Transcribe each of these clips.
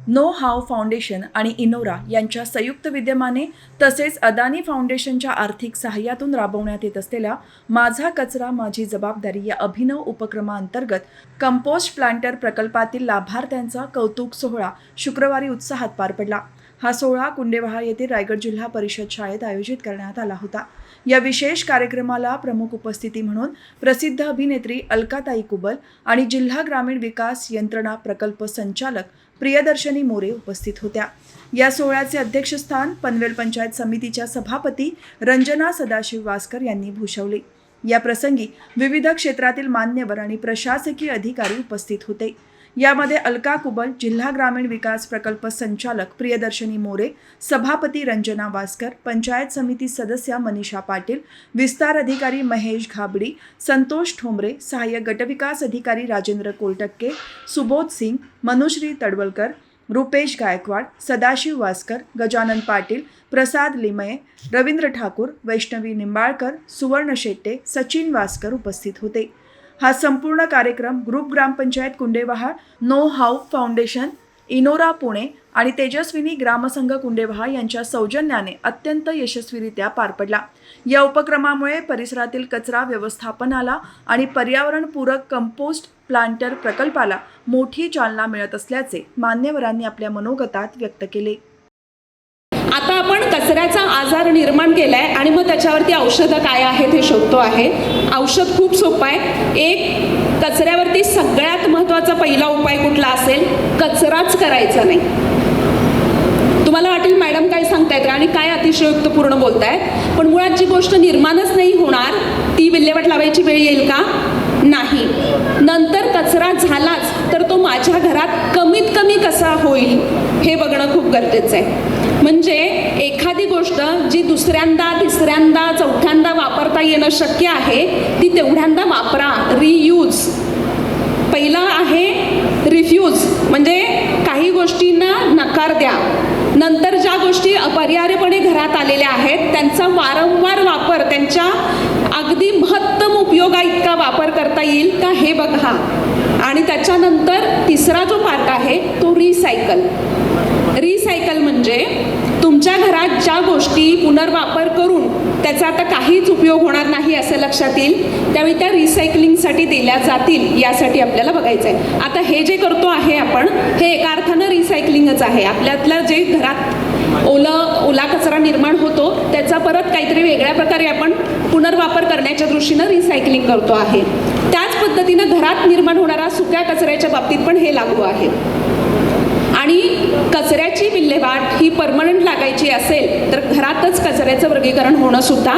No how foundation आणि इनोरा यांच्या संयुक्त विद्यमाने तसेच अदानी फाउंडेशनच्या आर्थिक सहाय्यातून राबवण्यात येत असलेल्या माझा कचरा माझी जबाबदारी या अभिनव उपक्रमाअंतर्गत कंपोस्ट प्लांटर प्रकल्पातील लाभार्थ्यांचा कौतुक सोहळा शुक्रवारी उत्साहात पार पडला। हा सोहळा कुंडेवाहा येथील रायगड जिल्हा परिषद शाळेत आयोजित करण्यात आला होता। या विशेष कार्यक्रमाला प्रमुख उपस्थिती म्हणून प्रसिद्ध अभिनेत्री अलकाताई कुबल आणि जिल्हा ग्रामीण विकास यंत्रणा प्रकल्प संचालक प्रियदर्शनी मोरे उपस्थित होत्या। या सोहळ्याचे अध्यक्षस्थान पनवेल पंचायत समितीच्या सभापती रंजना सदाशिव वासकर यांनी भूषवले। या प्रसंगी विविध क्षेत्रातील मान्यवर आणि प्रशासकीय अधिकारी उपस्थित होते। यामध्ये अलका कुबल, जिल्हा ग्रामीण विकास प्रकल्प संचालक प्रियदर्शनी मोरे, सभापती रंजना वासकर, पंचायत समिती सदस्य मनीषा पाटील, विस्तार अधिकारी महेश घाबडी, संतोष ठोंबरे, सहाय्यक गटविकास अधिकारी राजेंद्र कोलटक्के, सुबोध सिंग, मनुश्री तडवलकर, रुपेश गायकवाड, सदाशिव वासकर, गजानन पाटील, प्रसाद लिमये, रवींद्र ठाकूर, वैष्णवी निंबाळकर, सुवर्ण शेट्टे, सचिन वासकर उपस्थित होते। हा संपूर्ण कार्यक्रम ग्रुप ग्रामपंचायत Kundewaha, know how foundation, Inora Pune आणि तेजस्विनी ग्रामसंघ कुंडेवाहा यांच्या सौजन्याने अत्यंत यशस्वीरित्या पार पडला। या उपक्रमामुळे परिसरातील कचरा व्यवस्थापनाला आणि पर्यावरणपूरक कंपोस्ट प्लांटर प्रकल्पाला मोठी चालना मिळत असल्याचे मान्यवरांनी आपल्या मनोगतात व्यक्त केले। आता आपण कचऱ्याचा आजार निर्माण केलाय आणि मग त्याच्यावरती औषधं काय आहेत हे शोधतो आहे। औषध खूप सोपं आहे। एक, कचऱ्यावरती सगळ्यात महत्त्वाचा पहिला उपाय कुठला असेल? कचराच करायचा नाही। तुम्हाला वाटेल मॅडम काय सांगतायत आणि काय अतिशयोक्तपूर्ण बोलतायत, पण मुळात जी गोष्ट निर्माणच नाही होणार ती विल्हेवाट लावायची वेळ येईल का? नाही। नंतर कचरा झालाच तर तो माझ्या घरात कमीत कमी कसा होईल हे बघणं खूप गरजेचं आहे। म्हणजे एखादी गोष्ट जी दुसऱ्यांदा, तिसऱ्यांदा, चौथ्यांदा वापरता येणं शक्य आहे ती तेवढ्यांदा वापरा। रियूज पहिला आहे, रिफ्यूज म्हणजे काही गोष्टींना नकार द्या। नंतर ज्या गोष्टी अपरिहार्यपणे घरात आलेल्या आहेत त्यांचा वारंवार वापर, त्यांच्या अगदी महत्तम उपयोगा इतका वापर करता येईल का हे बघा। आणि त्याच्यानंतर तिसरा जो पार्ट आहे तो रिसायकल। रिसायकल म्हणजे तुमच्या घरात ज्या गोष्टी पुनर्वापर करून त्याचा आता काहीच उपयोग होणार नाही असं लक्षात येईल त्यावेळी त्या रिसायकलिंगसाठी दिल्या जातील, यासाठी आपल्याला बघायचं आहे। आता हे जे करतो आहे आपण हे एका अर्थानं रिसायकलिंगच आहे। आपल्यातलं जे घरात ओला कचरा निर्माण होतो त्याचा परत काहीतरी वेगळ्या प्रकारे आपण पुनर्वापर करण्याच्या दृष्टीनं रिसायकलिंग करतो आहे। त्याच पद्धतीनं घरात निर्माण होणारा सुक्या कचऱ्याच्या बाबतीत पण हे लागू आहे। आणि कचऱ्याची विल्हेवाट ही परमनंट लागायची असेल तर घरातच कचऱ्याचं वर्गीकरण होणं सुद्धा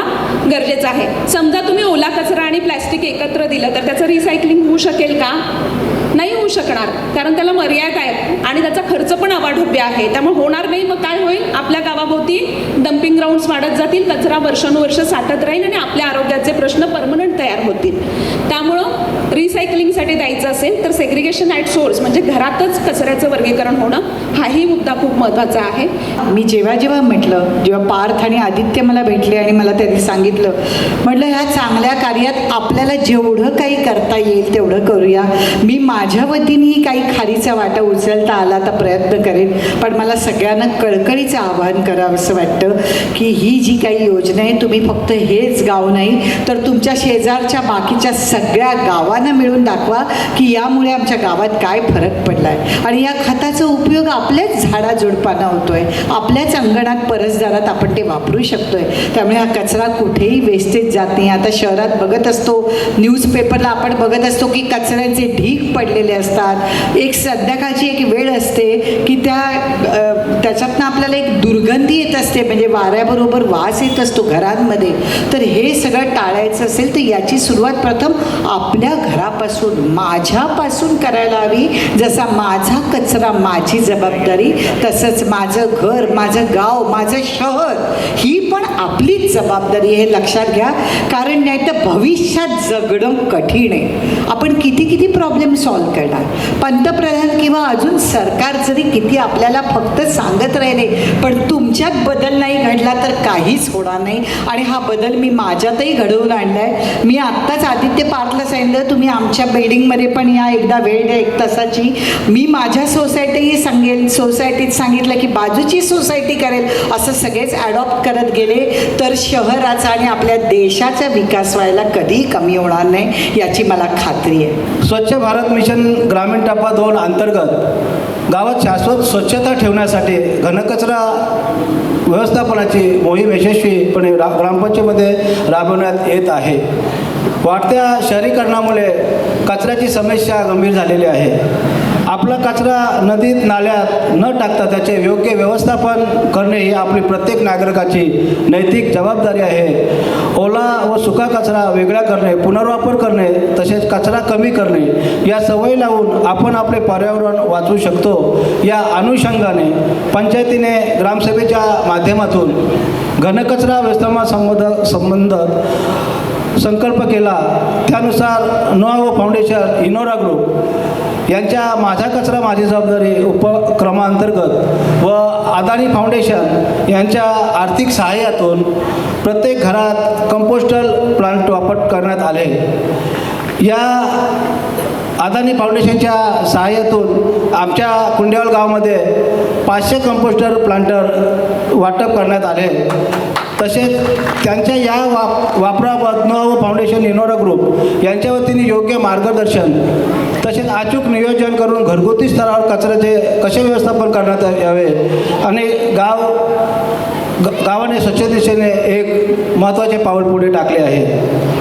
गरजेचं आहे। समजा तुम्ही ओला कचरा आणि प्लॅस्टिक एकत्र दिलं तर त्याचं रिसायकलिंग होऊ शकेल का? नाही होऊ शकणार, कारण त्याला मर्यादा आहेत आणि त्याचा खर्च पण अवाढव्य आहे। त्यामुळे होणार नाही। मग काय होईल? आपल्या गावाभोवती डम्पिंग ग्राउंड्स वाढत जातील, कचरा वर्षानुवर्ष साठत राहील आणि आपल्या आरोग्याचे प्रश्न परमनंट तयार होतील। त्यामुळं रिसायकलिंगसाठी द्यायचं असेल तर सेग्रिगेशन ॲट सोर्स म्हणजे घरातच कचऱ्याचं वर्गीकरण होणं हाही मुद्दा खूप महत्त्वाचा आहे। मी जेव्हा म्हटलं, पार्थ आणि आदित्य मला भेटले आणि मला त्यांनी सांगितलं, म्हटलं ह्या चांगल्या कार्यात आपल्याला जेवढं काही करता येईल तेवढं करूया। मी माझ्या वतीनेही काही खारीचा वाटा उचलता आला तर प्रयत्न करेन, पण मला सगळ्यांना कळकळीचं आवाहन करावं असं वाटतं की ही जी काही योजना आहे तुम्ही फक्त हेच गाव नाही तर तुमच्या शेजारच्या बाकीच्या सगळ्या गावांना मिळून दाखवा की यामुळे आमच्या गावात काय फरक पडला आहे आणि या खताचा उपयोग आपल्याच झाडाझुडपांना होतो आहे, आपल्याच अंगणात परसदारात आपण ते वापरू शकतो आहे। त्यामुळे हा कचरा कुठेही वेस्टेज जात नाही। आता शहरात बघत असतो, न्यूजपेपरला आपण बघत असतो की कचऱ्याचे ढीग पडलेले असतात। एक संध्याकाळची एक वेळ असते की त्याच्यातनं आपल्याला एक दुर्गंधी येत असते, म्हणजे वाऱ्याबरोबर वास येत असतो घरांमध्ये। तर हे सगळं टाळायचं असेल तर याची सुरुवात प्रथम आपल्या घरापासून, माझ्यापासून करायला हवी। जसा माझा कचरा माझी जबाबदारी तसंच माझं घर, माझं गाव, माझं शहर ही पण आपलीच जबाबदारी हे लक्षात घ्या, कारण नाही तर भविष्यात जगणं कठीण आहे. आपण किती किती प्रॉब्लेम सॉल्व्ह करणार. पंतप्रधान किंवा अजून सरकार जरी किती आपल्याला फक्त सांगत राहिले, पण तुमच्यात बदल नाही घडला तर काहीच होणार नाही. आणि हा बदल मी माझ्यातही घडवून आणला आहे. मी आत्ताच आदित्य पार्थला सांगितलं, तुम्ही आमच्या बिल्डिंगमध्ये पण या, एकदा वेळ द्या 1 तासाची. मी माझ्या सोसायटीही सांगेल, सोसायटीत सांगितलं की बाजूची सोसायटी करेल, असं सगळेच ॲडॉप्ट करत गेले तर शहराचा आणि आपल्या देशाचा विकास व्हायला कधीही कमी होणार नाही, याची मला खात्री आहे. स्वच्छ भारत मिशन ग्रामीण टप्पा 2 अंतर्गत गावात शाश्वत स्वच्छता ठेवण्यासाठी घनकचरा व्यवस्थापनाची मोहीम यशस्वीपणे ग्रामपंचायतीमध्ये राबवण्यात येत आहे. वाढत्या शहरीकरणामुळे कचऱ्याची समस्या गंभीर झालेली आहे. आपला कचरा नदीत नाल्यात न टाकता त्याचे योग्य व्यवस्थापन करणे ही आपली प्रत्येक नागरिकाची नैतिक जबाबदारी आहे. ओला व सुका कचरा वेगळा करणे, पुनर्वापर करणे तसेच कचरा कमी करणे या सवयी लावून आपण आपले पर्यावरण वाचवू शकतो. या अनुषंगाने पंचायतीने ग्रामसभेच्या माध्यमातून घनकचरा व्यवस्थापनासंबंध संकल्प केला. त्यानुसार नोआवो फाउंडेशन, इनोरा ग्रुप यांच्या माझा कचरा माझी जबाबदारी उपक्रमांतर्गत व अदानी फाउंडेशन यांच्या आर्थिक सहाय्यातून प्रत्येक घरात कंपोस्टल प्लांट वापर करण्यात आले. या अदानी फाउंडेशनच्या सहाय्यातून आमच्या कुंडेवाल गावामध्ये 500 कंपोस्टर प्लांटर वाटप करण्यात आले. तसेच त्यांच्या या वापराबाबत नोआवो फाउंडेशन, इनोरा ग्रुप यांच्या वतीने योग्य मार्गदर्शन तसेच अचूक नियोजन करून घरगुती स्तरावर कचऱ्याचे कसे व्यवस्थापन करण्यात यावे आणि गावाने स्वच्छतेने एक महत्त्वाचे पाऊल पुढे टाकले आहे.